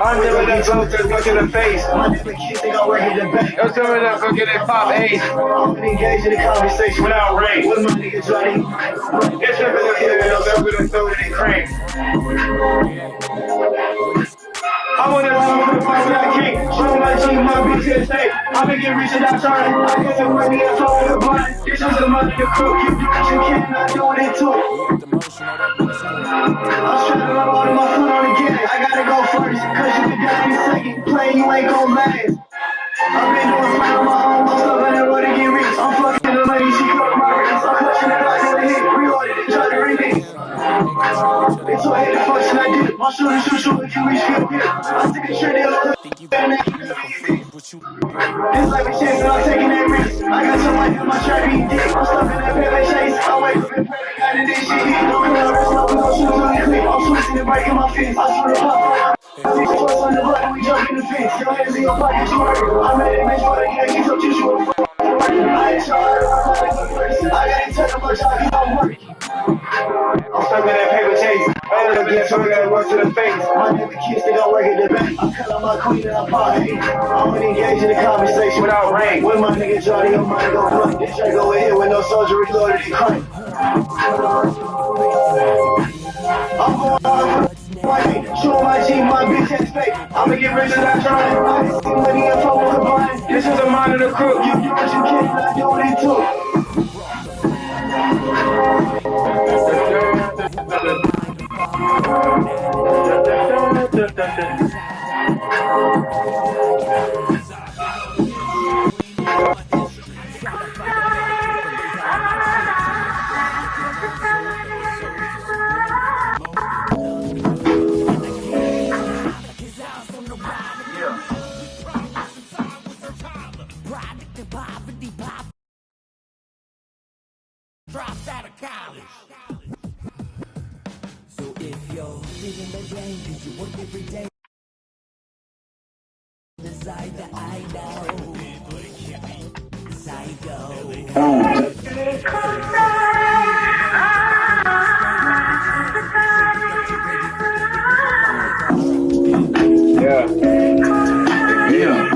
I'm never that close to look in the face. My Nba2k26 they gon' work in the back. Yo, some of them fucking they pop ace. I'm engaged in the conversation without rain. With my nigga Johnny. It's never the kid with no belt with a throw in the crank. I wanna run with the fight without king. Show my team, my bitch in the state. I've been getting rich without trying. I get the money and flow in the blind. This is the money to cook. You do what you can, not doing it too. I'm strapping up all of my foot on the gas. I gotta go first, cause you can die in a second. Playing you ain't gon' last. I've been doing fine on my own. I'm stuck on that road to get rich. I'm fucking the lady, she cut my wrist. I'm clutching the block in the hit. Reloaded and tried to remix. It's so heavy function I did. My shooter shoot if you reach good hit. I took a trip, it's like a chance and I'm taking that risk. I got some life in my trap eating dick. I'm stuck in that paper chase. I wake up and pray, got in this shit. Don't come out rest up with no shoes on the clip. I'm twisting and breaking my fist. I swear to pop. I force on the button, we jump in the fence. Your hands in your pocket, you hurt. I made it bitch for the game, you took you shoot. I ain't trying to run like a person. I got it touch much, I keep on working. I'm stuck in that paper chase. I ain't again, so I gotta work to the face. My Nba2k26 they gon' work at the bank. I'm calling my queen and I pop hate. I'm engaged in the conversation without rain. With my nigga Johnny, your mind gon' blunt. This track over here with no soldier reloaded and crank. I'm going on show my team, my bitch ass fake. I'ma get rich without trying. I can see money and flow with the blind. This is a mind of the crook. You do what you can, not doing it too. Dropped out of college. So if you're feeling the rain, did you work every day? Decide that I know. Psycho. Yeah. Yeah.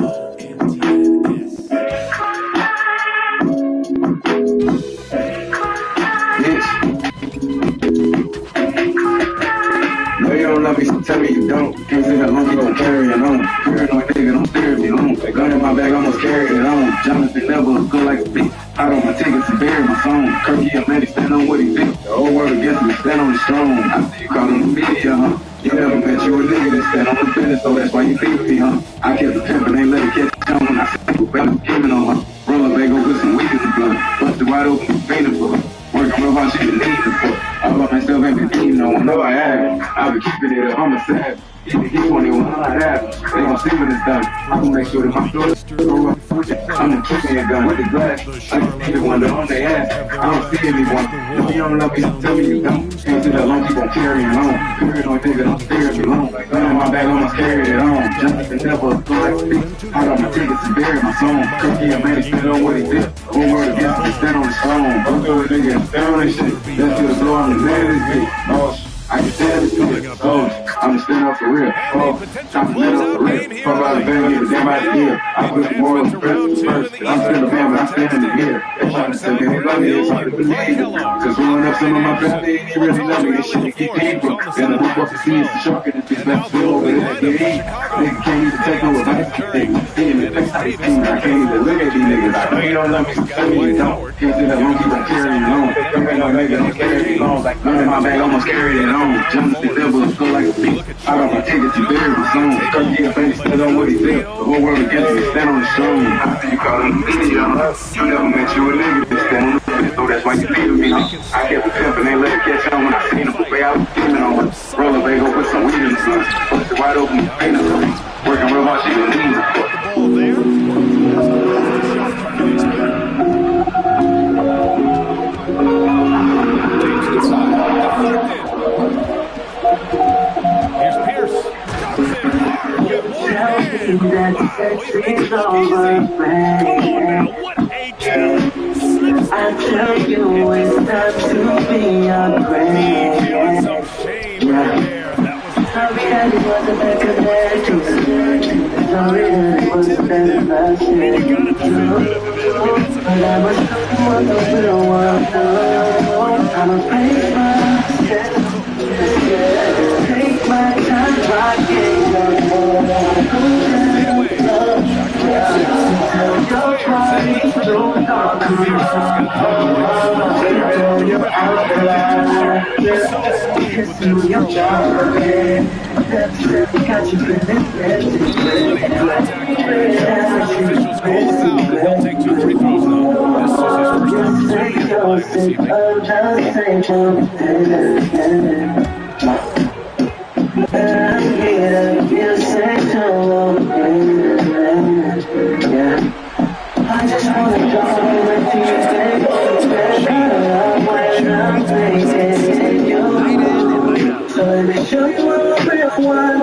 Tell me you don't. Can't say that long, you gon' carry it on. Paranoid nigga, don't stare at me long. That gun in my bag, almost carried it on. Jonathan never good like a beat. I don't want tickets and bury my phone. Kirky up, man, he stand on what he did. The whole world against me, stand on the strong. I see you caught on the media, huh? You never met you a nigga that stand on the business, so that's why you leave me, huh? I kept the pimp and ain't let it catch down when I said you better giving on her. Roll a bag over some weed in the blood. Busted wide open, fainted for her. Working real hard, she been needing for. I love myself, ain't been eating no one. No, I haven't. I've been keeping it up, I'm a savage. Even he 21, I have. They gon' see when it's done. I'm gon' make sure that my daughter's grow up. I'm gon' keep me a gun with the glass. I can see the one on their ass. I don't see anyone. If you don't love me, tell me you don't. Can't see that long, keep on carrying on. Paranoid nigga, don't stare at me long. Gun in my bag, almost carried it on. Jonathan never go like a beat. I got my tickets and bury my song. Cookie and man, stand on what he did. Whole world against me, stand on the strong. I'm good nigga and stand on this shit. Let's get a blow on the man this bitch. Oh, I can stand this bitch. Oh, I'm stand up for real. Oh, I'm stand up for real. Fuck out the band, get a damn idea. I put the moral first. I'm still a man, but I'm standing in here. They're trying to say, man, they love me, it's hard to believe. Cause growing up, some of my family ain't really love me. This shit you keep people. Then the hook up to see is the shark and this bitch left still over there at the eat. Nigga can't even take no advice. Nigga, see me, that's how they see me. I can't even look at these niggas. I know you don't love me, so tell me you don't. Can't see that monkey won't carry me long. Come here, no nigga, don't carry me long. Like, none in my bag, almost carried it on. Jonathan never go like a beat. I got my tickets and bury my song. Kirky and Fanny stand on what he did. The whole world against me, stand on the strong. I see you call him the media, huh? You never met you a nigga that stand on the fence, so that's why you leaving me, huh? I kept the pimp and ain't let it catch on when I seen him. Way I was steaming on her. Roll a bag, go put some weed in the sun. Busted wide open, paint her for me. Working real hard, she been needing it. I tell you it's time to be upgraded. that it wasn't that connection. Sorry that it wasn't that last year. But I was looking for the real one. I'ma pay myself. Take my time, rocking. Your body, don't talk to me. You're out there. Kissing your job again. That's really got you feeling He'll take 2 free throws now. This is his first opportunity this evening. I just wanna go with you, so let me show you what a real one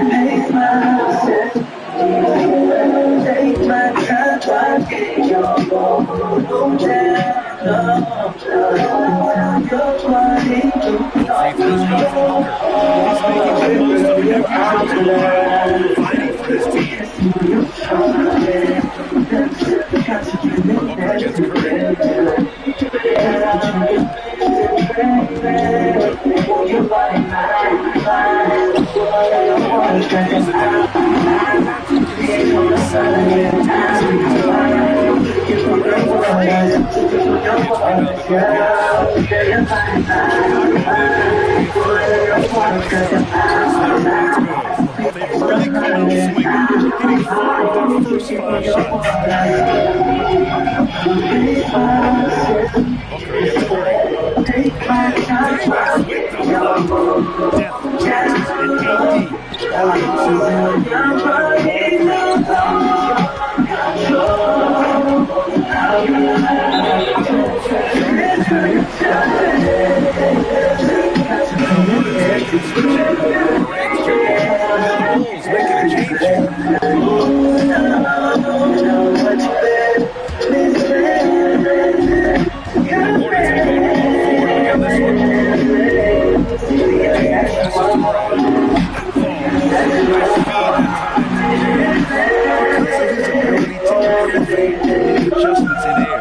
take myself, take my time, I get your phone down, your body, Fighting for his team. Really come out swinging, hitting 4 of their first 5 shots. Booker against Curry. Curry West with the block. Depth, Jackson, and AD. Bulls making a change here. Hornets have gone all forward again this one. Passes to Brown. Nice speed because of his ability to elevate and make adjustments in air.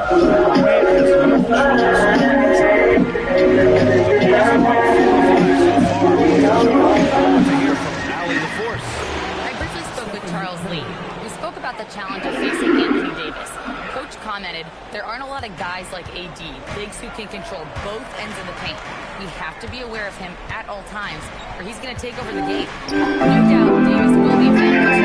Grant has no trouble scoring inside. The boys have won 4 so far. To hear from Allie LaForce. I briefly spoke with Charles Lee, who spoke about the challenge of facing Anthony Davis. Coach commented, there aren't a lot of guys like AD, bigs who can control both ends of the paint. We have to be aware of him at all times, or he's going to take over the game. No doubt, Davis will be effective.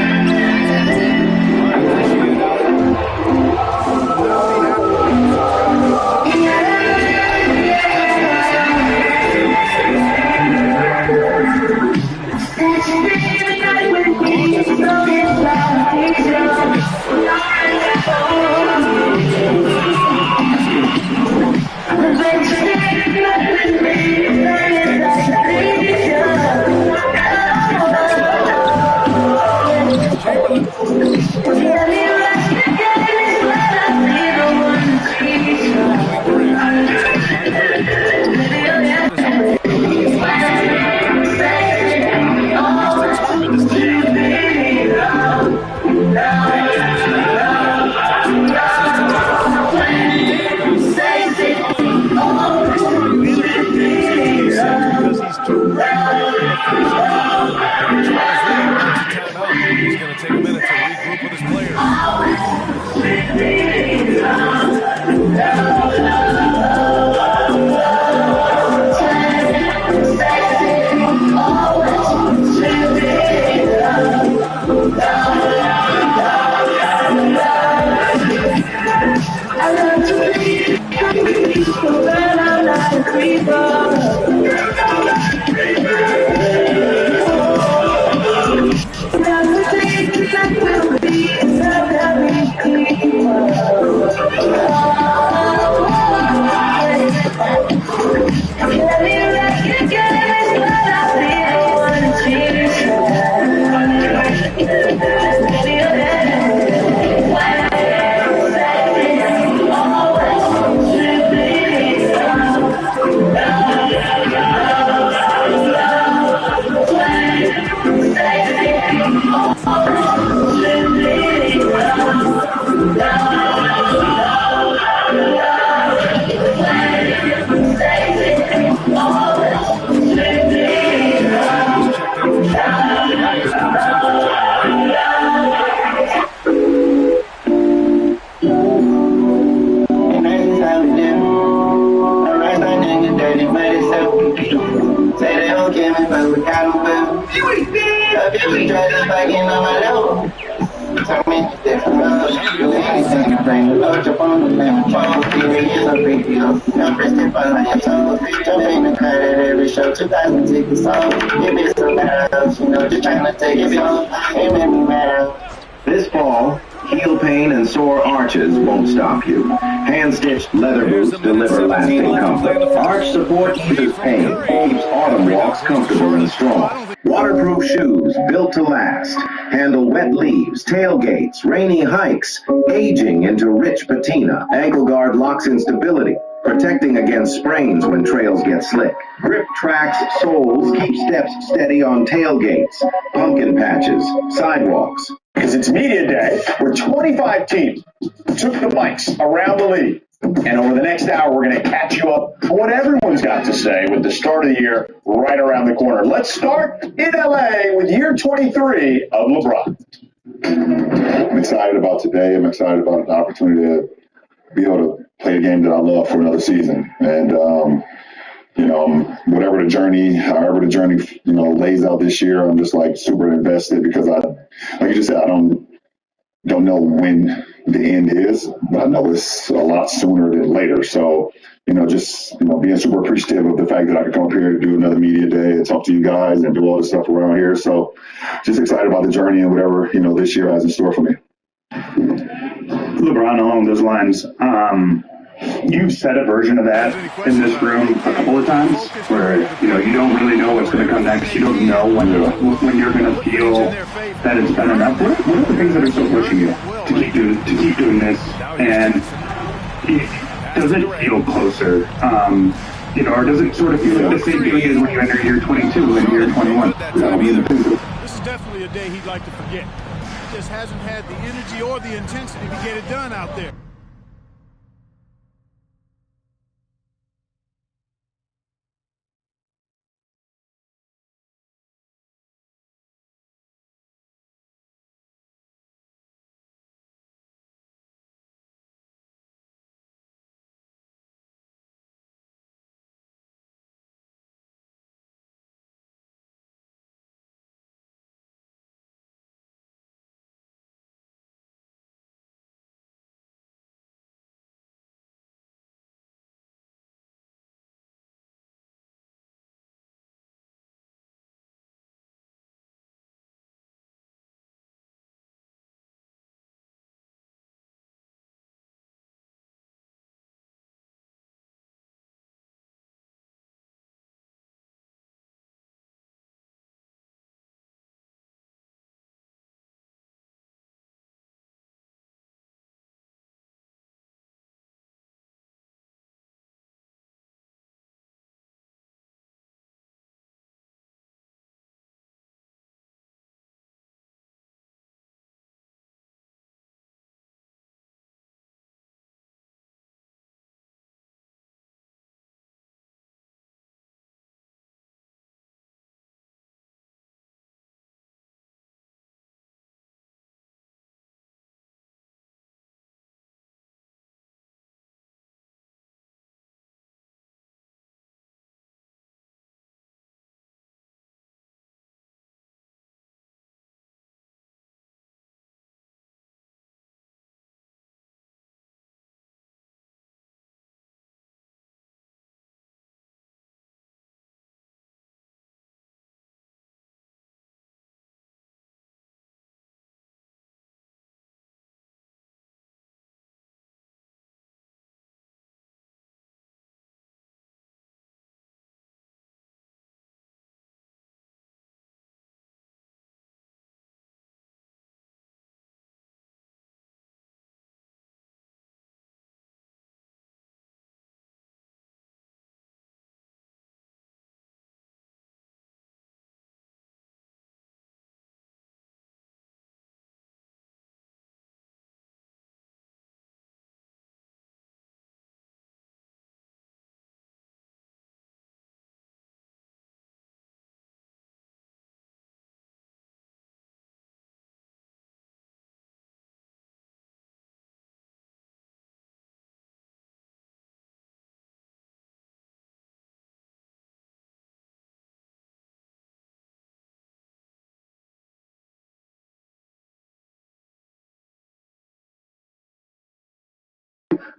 Now up, you be driving back in on my level. Tell me different love. You anything to bring the love up on the lemon. Phone, period, no big deal. No first step on your toes. Jump in the cut at every show. 2,000 tickets sold. You be so bad, you know, just trying to take it home. Ain't make me mad. This fall, heel pain and sore arches won't stop you. Hand-stitched leather boots deliver lasting comfort. Arch support eases pain, keeps autumn walks comfortable and strong. Waterproof shoes built to last. Handle wet leaves, tailgates, rainy hikes, aging into rich patina. Ankle guard locks in stability, protecting against sprains when trails get slick. Grip tracks, soles keep steps steady on tailgates, pumpkin patches, sidewalks. Because it's media day where 25 teams took the mics around the league. And over the next hour, we're going to catch you up on what everyone's got to say with the start of the year right around the corner. Let's start in LA with year 23 of LeBron. I'm excited about today. I'm excited about the opportunity to be able to play a game that I love for another season. And, whatever the journey, however the journey, lays out this year, I'm just like super invested because like you just said, I don't know when the end is, but I know it's a lot sooner than later. So, being super appreciative of the fact that I could come up here to do another media day and talk to you guys and do all this stuff around here. So just excited about the journey and whatever, this year has in store for me. LeBron, along those lines, you've said a version of that in this room a couple of times where, you don't really know what's going to come next. You don't know when you're going to feel that it's been enough. What are the things that are still pushing you to keep doing this? And does it feel closer? Or does it sort of feel like the same feeling as when you enter year 22 and year 21? This is definitely a day he'd like to forget. He just hasn't had the energy or the intensity to get it done out there.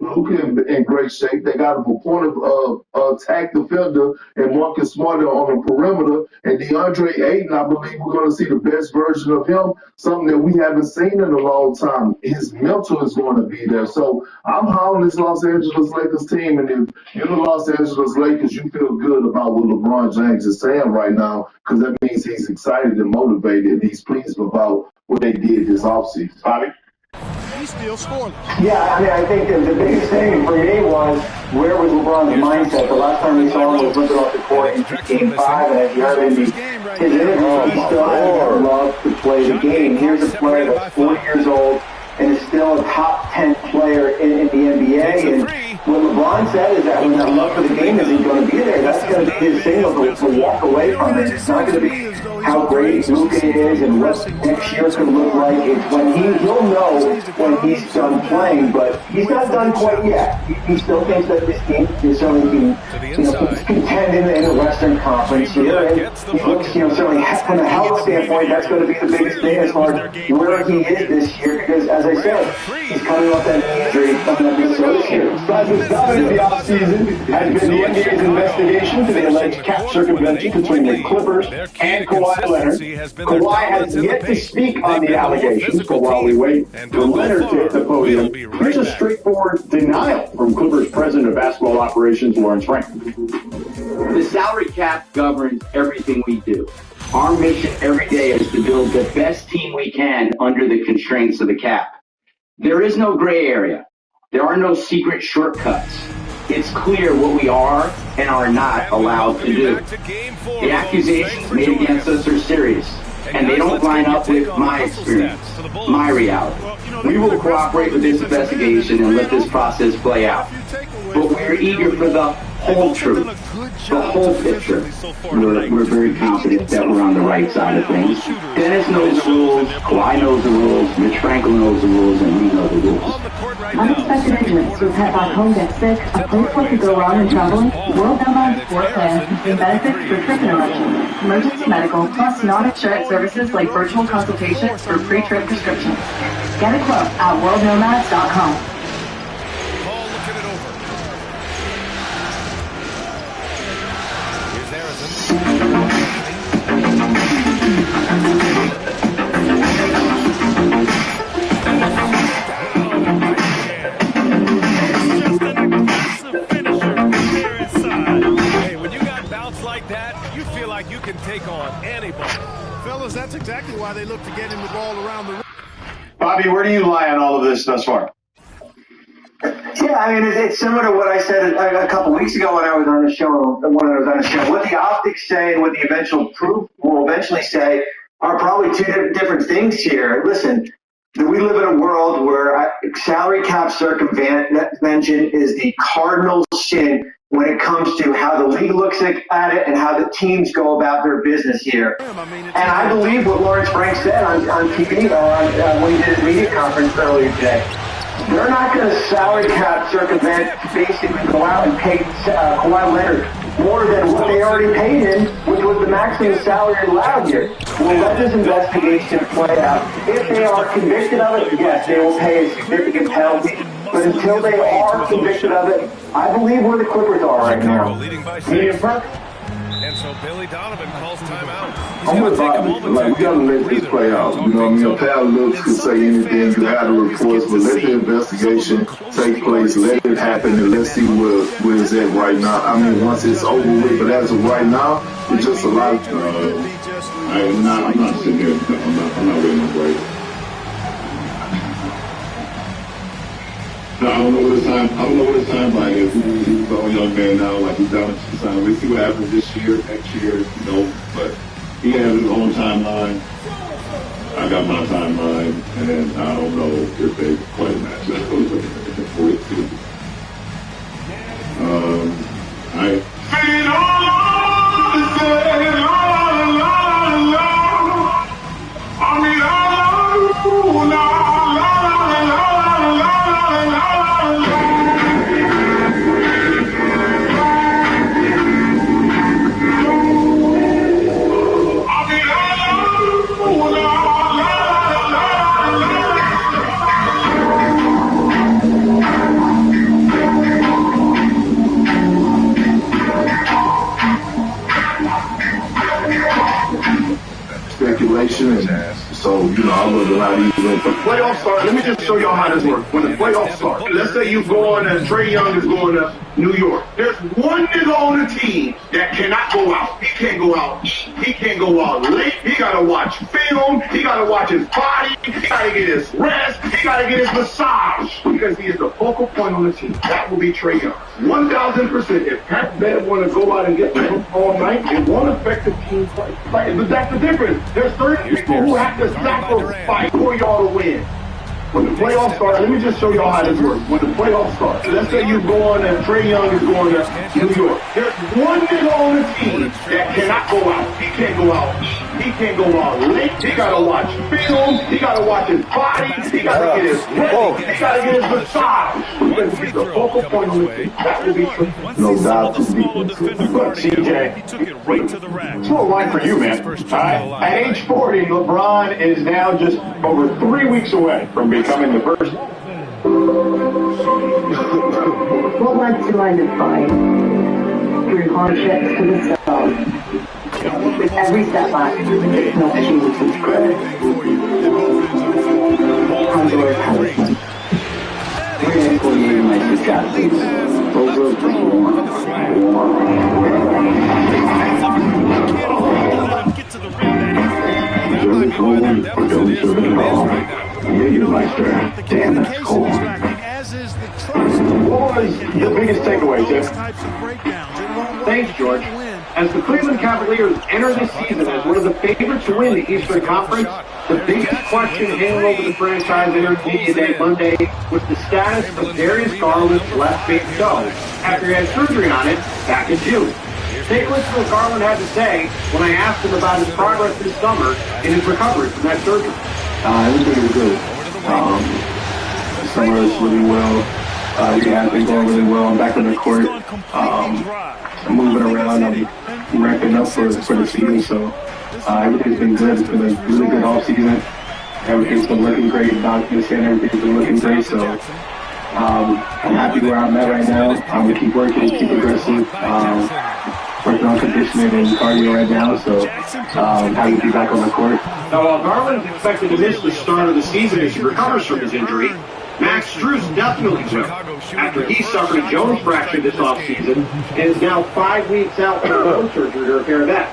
Luka in great shape. They got a point of attack defender and Marcus Smart on the perimeter. And DeAndre Ayton, I believe we're going to see the best version of him, something that we haven't seen in a long time. His mental is going to be there. So I'm high on this Los Angeles Lakers team. And if you're the Los Angeles Lakers, you feel good about what LeBron James is saying right now, because that means he's excited and motivated and he's pleased about what they did this offseason. Bobby? He's still scoreless. Yeah, I mean, I think that the biggest thing for me was where was LeBron's mindset? The last time we saw him was limping off the court in Game 5, and as you heard in his interview, he still has love to play the game. Here's a player that's 40 years old and is still a top 10 player in the NBA. And what LeBron said is that when that love for the game isn't going to be there, that's going to be his signal to walk away from it. It's not going to be how great Luka is and what next year's going to look like. It's when he'll know when he's done playing, but he's not done quite yet. He still thinks that this team is certainly contend in the Western Conference here. And he looks, certainly from a health standpoint, that's going to be the biggest thing as far as where he is this year, because as I said, he's coming off that knee injury coming up this year. The start of the offseason has been the NBA's investigation to the alleged cap circumvention between the Clippers and Kawhi Leonard. Kawhi has yet to speak on the allegations, but while we wait for Leonard to hit the podium, here's a straightforward denial from Clippers President of Basketball Operations, Lawrence Frank. The salary cap governs everything we do. Our mission every day is to build the best team we can under the constraints of the cap. There is no gray area. There are no secret shortcuts. It's clear what we are and are not allowed to do. The accusations made against us are serious, and they don't line up with my experience, my reality. We will cooperate with this investigation and let this process play out. But we're eager for the whole truth, the whole picture. We're very confident that we're on the right side of things. Dennis knows the rules, Kawhi knows the rules, Mitch Franklin knows the rules, and we know the rules. Unexpected injuries with pet back home gets sick, a place what could go wrong in traveling, World Nomad Sport Plan contain benefits for trip interruptions, emergency medical, plus non-insurance services like virtual consultations for pre-trip prescriptions. Get a quote at worldnomads.com. You can take on anybody. Fellas, that's exactly why they look to get him the ball around the rim. Bobby, where do you lie on all of this thus far? Yeah, I mean, it's similar to what I said a couple weeks ago when I was on the show. What the optics say and what the eventual proof will eventually say are probably two different things here. Listen, we live in a world where salary cap circumvention is the cardinal sin when it comes to how the league looks at it and how the teams go about their business here. And I believe what Lawrence Frank said on TV when he did his media conference earlier today. They're not going to salary cap circumvent to basically go out and pay Kawhi Leonard more than what they already paid him, which was the maximum salary allowed here. We'll let this investigation play out. If they are convicted of it, yes, they will pay a significant penalty. But until they are convicted of it, I believe where the Clippers are right now. And so Billy Donovan calls timeout. I'm with Bobby. Like, we gotta let this play out. You know what I mean? A pal looks could say anything. You have the reports, but let the investigation take place. Let it happen, and let's see where it's at right now. I mean, once it's over with, but as of right now, it's just a lot of. I'm not sitting here. I'm not waiting on break. No, I don't know what his timeline is. He's a young man now, like he's down to sign. We'll see what happens this year, next year, but he has his own timeline. I got my timeline, and I don't know if they quite match that. So, you know, I was a lot easier. The playoffs start, let me just show y'all how this works. When the playoffs start, let's say you going to, Trae Young is going to New York. There's one nigga on the team that cannot go out. He can't go out. He can't go out late. He got to watch film. He got to watch his body. He got to get his rest. He got to get his massage. Because he is the focal point on the team. That will be Trae Young. 1,000%. If Pat Bev want to go out and get them all night, it won't affect the team play. But that's the difference. There's certain people who have to sacrifice for y'all to win. When the playoffs start, let me just show y'all how this works. When the playoffs start, let's say you're going and Trae Young is going to New York. There's one nigga on the team that cannot go out. He can't go out. He can't go out late. He got to watch film. He got to watch his body. He got to get his rest. He got to get his massage. Because he's the focal point on the team. That will be true. No doubt to be but CJ, it's a line for you, man. At age 40, LeBron is now just over 3 weeks away from becoming the first. What led to identify through hardships to the stars? With every setback, no achievement is great. Honduras has we're going to call you my successes. Over Damn, that's cool. What was the biggest takeaway, Tim? Thanks, George. As the Cleveland Cavaliers enter this season as one of the favorites to win the Eastern Conference, the biggest question hanging over the franchise entering media day Monday was the status of Darius Garland's left big toe after he had surgery on it back in June. Take a listen to what Garland had to say when I asked him about his progress this summer in his recovery from that surgery. Everything was good. Summer is really well. Rehab been going really well. I'm back on the court. I'm moving around. I'm ramping up for the season. So everything's been good. It's been a really good off season. Everything's been looking great. Doctors saying everything's been looking great. So I'm happy where I'm at right now. I'm gonna keep working, keep progressing. Working on conditioning and cardio right now, so happy to be back on the court. Now, while Garland is expected to miss the start of the season as he recovers from his injury, Max Strus definitely will, after he suffered a Jones fracture this offseason and is now 5 weeks out from bone surgery to repair that.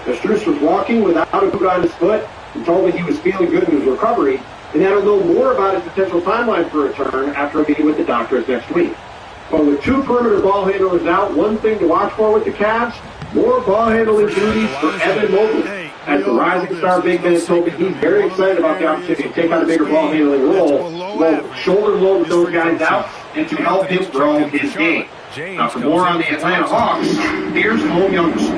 Now, Strus was walking without a boot on his foot and told me he was feeling good in his recovery, and that'll know more about his potential timeline for return after a meeting with the doctors next week. But with two perimeter ball handlers out, one thing to watch for with the Cavs, more ball handling duties for Evan Mobley. As the rising star big man told me he's very excited about the opportunity to take on a bigger ball handling role, both shoulder load those guys out and to help him grow his game. Now for more on the Atlanta Hawks, here's Mo Youngster.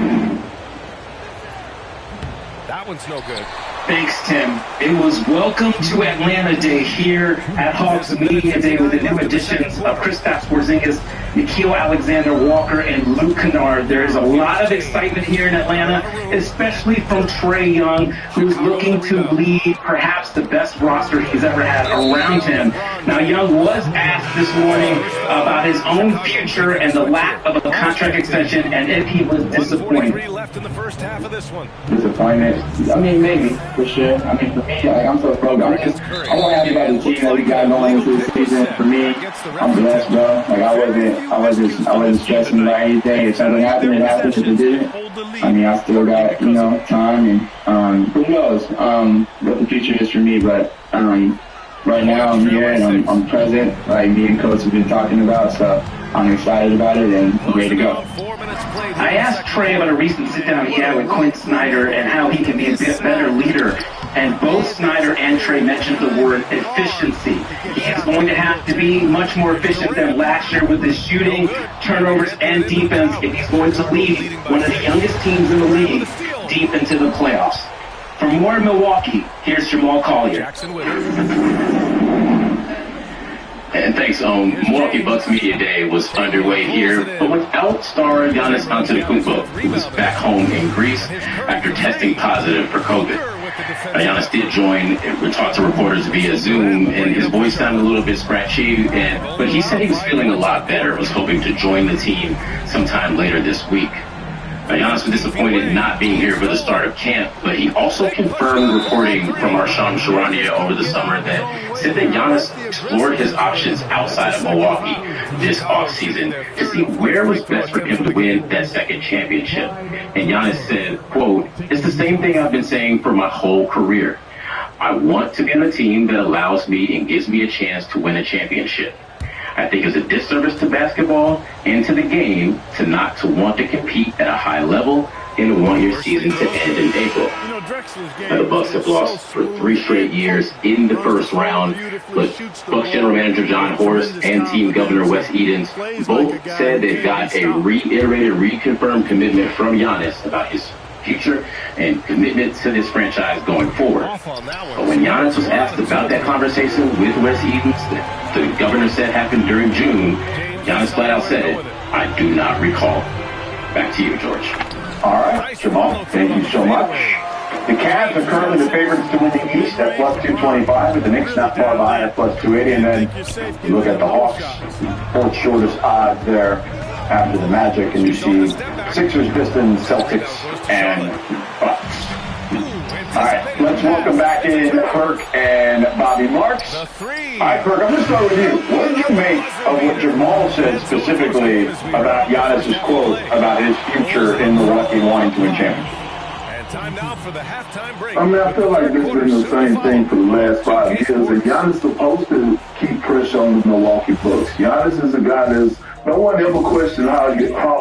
That one's no good. Thanks, Tim. It was Welcome to Atlanta Day here at Hawks Media Day with the new additions of Kristaps Porzingis, Nickeil Alexander-Walker, and Luke Kennard. There is a lot of excitement here in Atlanta, especially from Trae Young, who's looking to lead perhaps the best roster he's ever had around him. Now, Young was asked this morning about his own future and the lack of a contract extension, and if he was disappointed. Disappointed? I mean, maybe. For sure. I mean, for me, I'm so pro. I'm happy about the team that we got going into the season. For me, I'm blessed, bro. I wasn't stressing about anything. If something happened, it happened. If it didn't, I mean, I still got, time, and who knows what the future is for me. But right now, I'm here and I'm present, like me and Coach have been talking about. So I'm excited about it and ready to go. I asked Trae about a recent sit-down he had with Quinn Snyder and how he can be a bit better leader. And both Snyder and Trae mentioned the word efficiency. He is going to have to be much more efficient than last year with his shooting, turnovers, and defense if he's going to lead one of the youngest teams in the league deep into the playoffs. For more in Milwaukee, here's Jamal Collier. And thanks, Milwaukee Bucks Media Day was underway here, but without star Giannis Antetokounmpo, who was back home in Greece after testing positive for COVID. Giannis did join, we talked to reporters via Zoom, and his voice sounded a little bit scratchy, but he said he was feeling a lot better, was hoping to join the team sometime later this week. Now, Giannis was disappointed not being here for the start of camp, but he also confirmed reporting from our Sham Charania over the summer that said that Giannis explored his options outside of Milwaukee this offseason to see where was best for him to win that second championship. And Giannis said, quote, "It's the same thing I've been saying for my whole career. I want to be on a team that allows me and gives me a chance to win a championship. I think it's a disservice to basketball and to the game to not to want to compete at a high level in a one-year season to end in April." Now, the Bucks have lost for 3 straight years in the first round, but Bucks general manager John Horst and team governor Wes Edens both said they've got a reconfirmed commitment from Giannis about his future and commitment to this franchise going forward. But when Giannis was asked about that conversation with Wes Edens that the governor said happened during June, Giannis flat out said, "I do not recall." Back to you, George. All right, Jamal, thank you so much. The Cavs are currently the favorites to win the East at plus 225, with the Knicks not far behind at plus 280. And then you look at the Hawks, fourth shortest odds there after the Magic, and you see Sixers, Pistons, Celtics, and Bucks. All right, let's welcome back in Kirk and Bobby Marks. All right, Kirk, I'm going to start with you. What did you make of what Jamal said specifically about Giannis's quote about his future in Milwaukee wanting to win championships? Time now for the halftime break. I mean, I feel like this has been the same thing for the last 5 years. And Giannis is supposed to keep pressure on the Milwaukee Bucks. Giannis is a guy that's, no one ever questioned how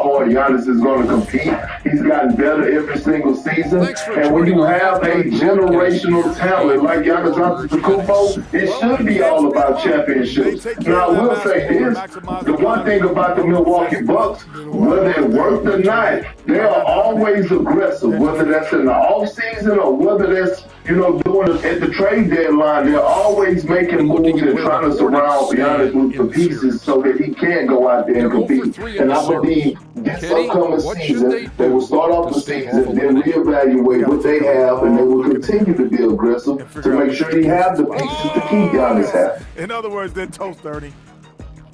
hard Giannis is going to compete. He's gotten better every single season. And when you have a generational talent like Giannis Antetokounmpo, it should be all about championships. Now, I will say this. The one thing about the Milwaukee Bucks, whether it worked or not, they are always aggressive, whether that's in the offseason or whether that's, doing it at the trade deadline. They're always making moves and trying to surround Giannis with the pieces so that he can't go out there and compete. And I believe this upcoming season, they will start off the season, then reevaluate what they have, and they will continue to be aggressive to make sure they have the pieces to keep Giannis happy. In other words, they're toast, Ernie.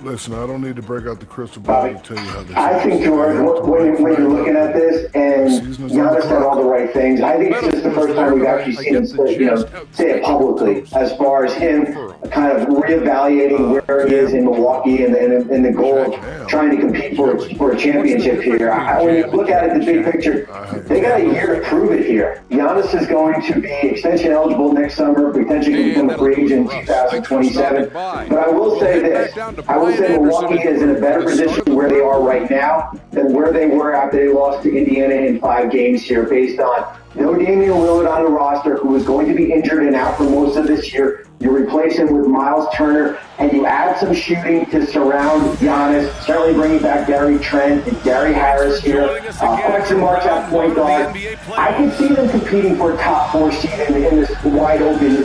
Listen, I don't need to break out the crystal ball to tell you how this I think, George, when you're looking at this, and Giannis said all the right things, I think it's just the first time we've actually seen him say it publicly, as far as him kind of reevaluating where he is in Milwaukee and the goal of trying to compete for a championship here. When you look at it, the big picture, they got a year to prove it here. Giannis is going to be extension eligible next summer, potentially become a free agent in 2027. But I will say this. I would say Milwaukee is in a better position where they are right now than where they were after they lost to Indiana in 5 games here, based on no Damian Lillard on the roster, who is going to be injured and out for most of this year. You replace him with Miles Turner, and you add some shooting to surround Giannis, certainly bringing back Gary Trent and Gary Harris here. Question marks at point guard. I can see them competing for a top 4 seed in this wide open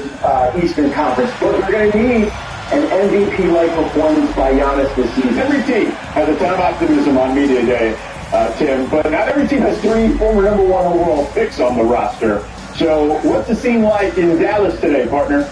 Eastern Conference. But we're going to need an MVP-like performance by Giannis this season. Every team has a ton of optimism on media day, Tim, but not every team has 3 former #1 overall picks on the roster. So what's the scene like in Dallas today, partner?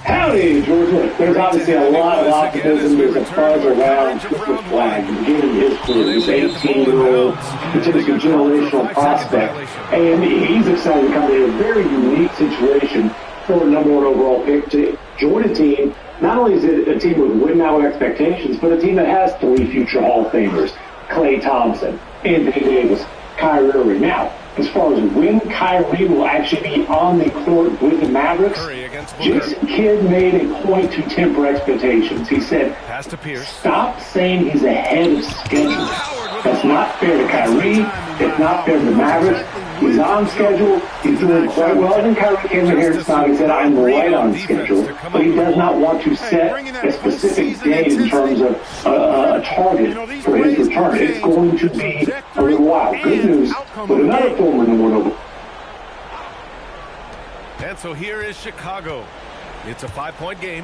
Howdy, George. Look, there's obviously a lot of optimism. There's a buzz around Cooper Flag, given his career. This 18-year-old, potentially generational prospect, and he's excited to come in a very unique situation for a #1 overall pick to join a team. Not only is it a team with win-now expectations, but a team that has 3 future Hall of Famers: Klay Thompson, Anthony Davis, Kyrie Irving. Now, as far as when Kyrie will actually be on the court with the Mavericks, Jason Kidd made a point to temper expectations. He said, "Stop saying he's ahead of schedule. That's not fair to Kyrie. It's not fair to the Mavericks. He's on schedule. He's doing quite well." And then Kyrie came in here and said, "I'm right on schedule." But he does not want to set a specific date in terms of a target for his return. It's going to be a little while. Good news, but another former #1 overall. And so here is Chicago. It's a 5-point game.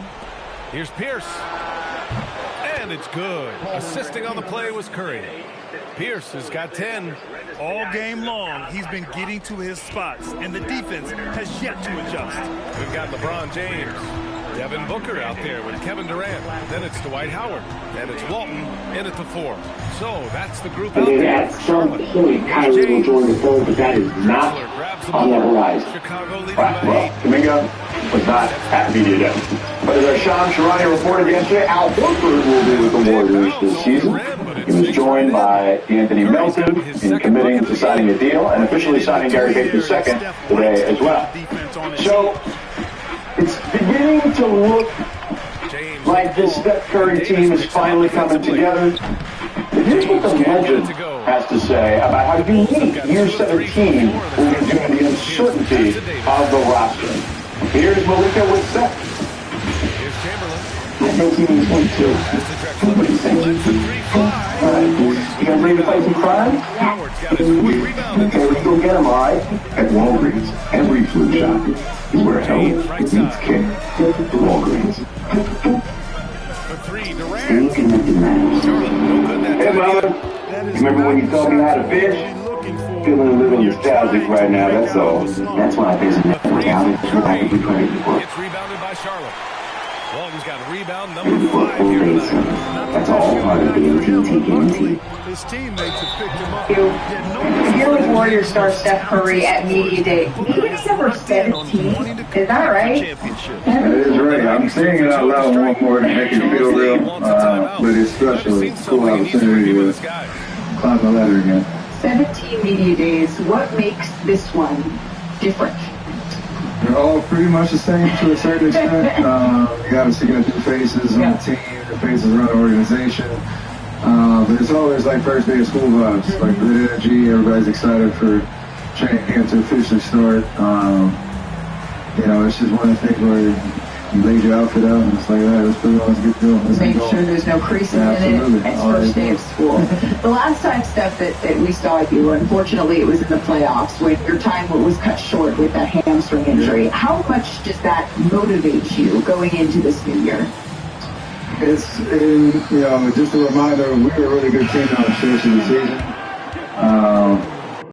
Here's Pierce. And it's good. Assisting on the play was Curry. Pierce has got 10. All game long, he's been getting to his spots, and the defense has yet to adjust. We've got LeBron James. Devin Booker out there with Kevin Durant. Then it's Dwight Howard. Then it's Walton in at the 4. So that's the group out And then there. at some point, Kyrie will join the fold, but that is not on the horizon. Right, well, Kuminga was not at media day. But as Sean Sharani reported yesterday, Al Horford will be with the Warriors this season. He was joined by Anthony Melton in committing to signing a deal and officially signing Gary Payton II today as well. So it's beginning to look like this Steph Curry team is finally coming together. But here's what the legend has to say about how unique year 17 will be due to the uncertainty of the roster. Here's Malika with Seth. I think he needs one too. What do you think? Alright, you guys ready to play some crime? Yeah. Okay, let's go get him, alright? At Walgreens, every flu shot is where health meets care. Walgreens. Stay connected, man. Hey, Mama. Remember when you taught me how to fish? Feeling a little nostalgic right now, that's all. That's why there's a network outage that I can be credit for. Gets rebounded by Charlotte. Walton's got rebound number 5 here tonight. That's all part of the AT&T guarantee. His teammates have picked him up. You're with Warriors star Steph Curry at Media Day. He's number 17. Is that right? That is right. I'm saying it out loud more to make it feel real. But it's special. It's a cool opportunity to climb the ladder again. 17 Media Days. What makes this one different? They're all pretty much the same to a certain extent. You obviously got new faces on the team, new faces around the organization. But it's always like first day of school vibes, like good energy. Everybody's excited for training camp to officially start. You know, it's just one of the things where you laid your outfit out and it's like, all right, let's put it on, let's get going. Make sure there's no creases in it. It's first day of school. The last time, Steph, that we saw you, unfortunately, it was in the playoffs when your time was cut short with that hamstring injury. How much does that motivate you going into this new year? It's, you know, just a reminder, we were a really good team on the stretch of the season.